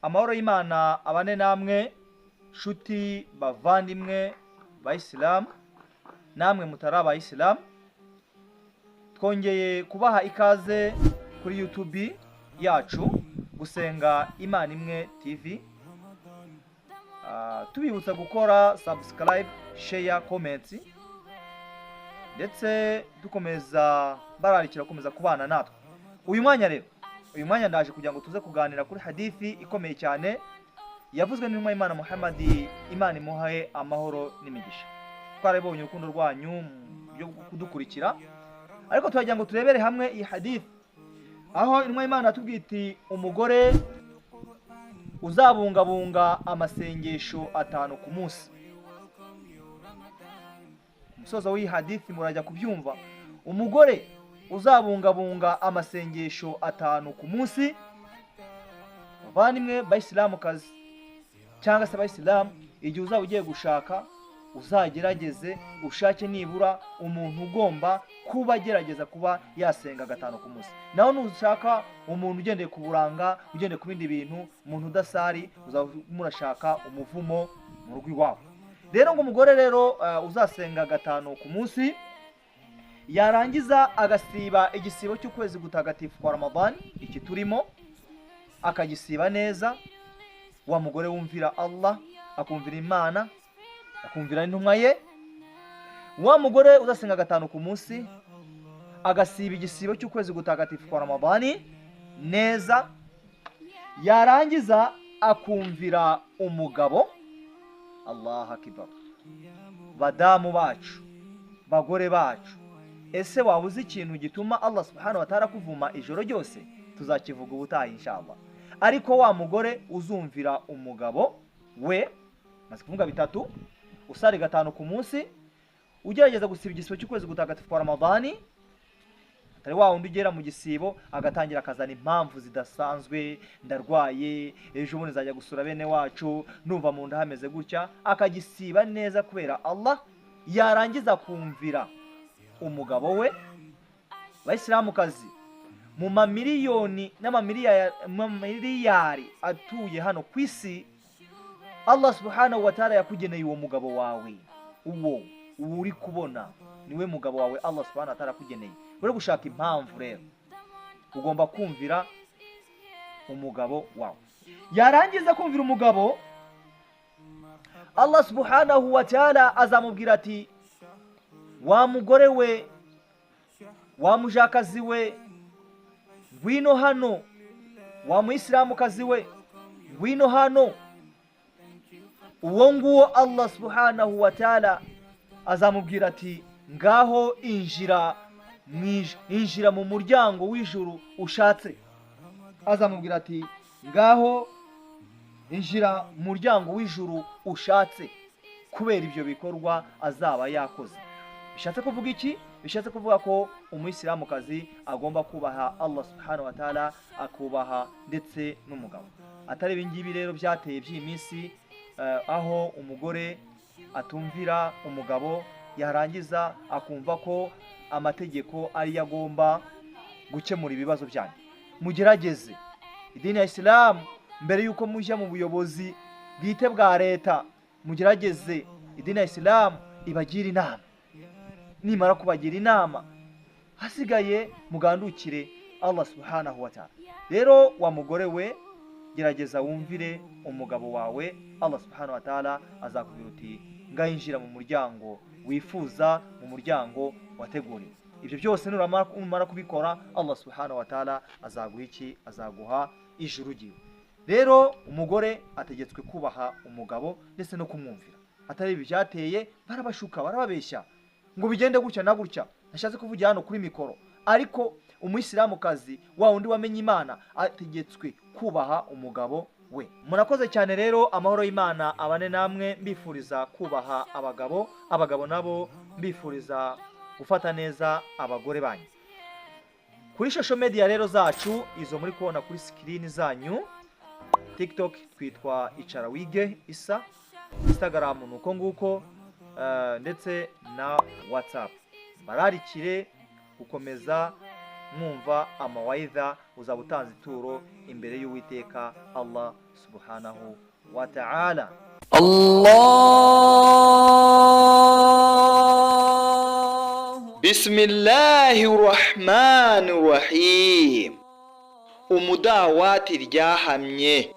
Amahoro y'Imana abane namwe shuti bavandimwe bayisilamu namwe mutari abayisilamu, twongeye kubaha ikaze kuri YouTube yacu Gusenga Imana Imwe TV. Tubibutsa gukora subscribe, share, comment ndetse dukomeza bararikira gukomeza kubana natwe. Uyu mwanya ndaje kugira ngo tuze kuganira kuri hadithi ikomeye cyane yavuzwe n'intumwa y'Imana Muhammad, Imana imuhaye amahoro n'imigisha. Twarabonye urukundo rwanyu byo kudukurikira, ariko twagira ngo turebere hamwe iyi hadithi aho intumwa y'Imana atubwita umugore uzabungabunga amasengesho 5 ku munsi. Umusozo w'iyi hadithi murajya kubyumva. Umugore uzabungabunga amasengesho 5 ku munsi. Bavandimwe bayisilamukazi cyangwa se bayisilamu, igihe uzaba ugiye gushaka uzagerageze ushake nibura umuntu ugomba kuba agerageza kuba yasenga 5 ku munsi. Naho nushaka umuntu ugendeye ku buranga, ugendeye ku bindi bintu, umuntu udasari, uzamurashaka umuvumo mu rugo iwawe. Rero ngo umugore uzasenga 5 ku munsi, yarangiza agasiba igisibo cy'ukwezi gutagatifu kwa Ramadan iki turimo, akagisiba neza. Wa mugore wumvira Allah, akumvira Imana, akumvira intumwa ye. Wa mugore uzasenga 5 ku munsi, agasiba igisibo cy'ukwezi gutagatifu kwa Ramadan neza, yarangiza akumvira umugabo. Allah akibar. Badamu bacu, bagore bacu, ese wabuze ikintu gituma Allah subhanahu wa ta'ala kuvuma ijoro ryose? Tuzakivuga ubutaha inshallah. Ariko wa mugore uzumvira umugabo we, maze kuvuga 3, usari 5 ku munsi, ugerageza gusiba igisibo cy'ukwezi gutagatifu kwa Ramadan, atari wa wundi ugera mu gisibo agatangira akazana impamvu zidasanzwe, ndarwaye, ejo bundi nzajya gusura bene wacu, numva mu nda hameze gutya, akagisiba neza kubera Allah. Yarangiza kumvira umugabo we. Bayisilamukazi, mu mamiliyoni n'amamiliyari atuye hano ku isi, Allah subhanahu wa ta'ala yakugeneye uwo mugabo wawe. Uwo uri kubona niwe mugabo wawe Allah subhanahu wa ta'ala yakugeneye. Uri gushaka impamvu rero ugomba kumvira umugabo wawe. Yarangiza kumvira umugabo, Allah subhanahu wa ta'ala azamubwira ati, wa mugore we, wa mujakazi we, ngwino hano. Wa muislamukazi we, ngwino hano. Uwo nguwo Allah subhanahu wa ta'ala azamubwira ati, ngaho injira mu muryango w'ijuru ushatse. Azamubwira ati, ngaho injira mu muryango w'ijuru ushatse, kubera ibyo bikorwa azaba yakoze. Bishatse kuvuga iki? Bishatse kuvuga ko umuyisilamukazi agomba kubaha Allah subhanahu wa ta'ala, akubaha ndetse n'umugabo. Atari ibingibi rero byateye by'iminsi, aho umugore atumvira umugabo, yarangiza akumva ko amategeko ari yagomba gukemura ibibazo byanyu. Mugerageze idini ya Islam mbere yuko mujya mu buyobozi bwite bwa leta, mugerageze idini ya Islam ibagira inama. Nimara kubagira inama, hasigaye mugandukire Allah subhanahu wa ta'ala. Rero wa mugore we, gerageza wumvire umugabo wawe. Allah subhanahu wa ta'ala azakubwira uti, ngayinjira mu muryango wifuza, mu muryango wateguriwe. Ibyo byose numara kubikora, Allah subhanahu wa ta'ala azaguha iki? Azaguha ijuru ryiwe. Rero umugore ategetswe kubaha umugabo ndetse no kumwumvira. Atari ibi byateye barabashuka, barababeshya ngo bigende gutya na gutya. Nashatse kuvugira hano kuri mikoro, ariko umuyisilamukazi wa wundi wamenye Imana ategetswe kubaha umugabo we. Murakoze cyane rero. Amahoro y'Imana abane namwe, mbifuriza kubaha abagabo nabo mbifuriza gufata neza abagore banyu. Kuri social media rero zacu, izo muri kubona kuri screen zanyu, TikTok twitwa Icara Wige Isa, Instagram nuko nguko, ndetse na WhatsApp. Bararikire gukomeza mwumva amawaidha uzaba utanze ituro imbere y'Uwiteka Allah subhanahu wa ta'ala. Bismillahirrahmanirrahim. Umudawati ryahamye.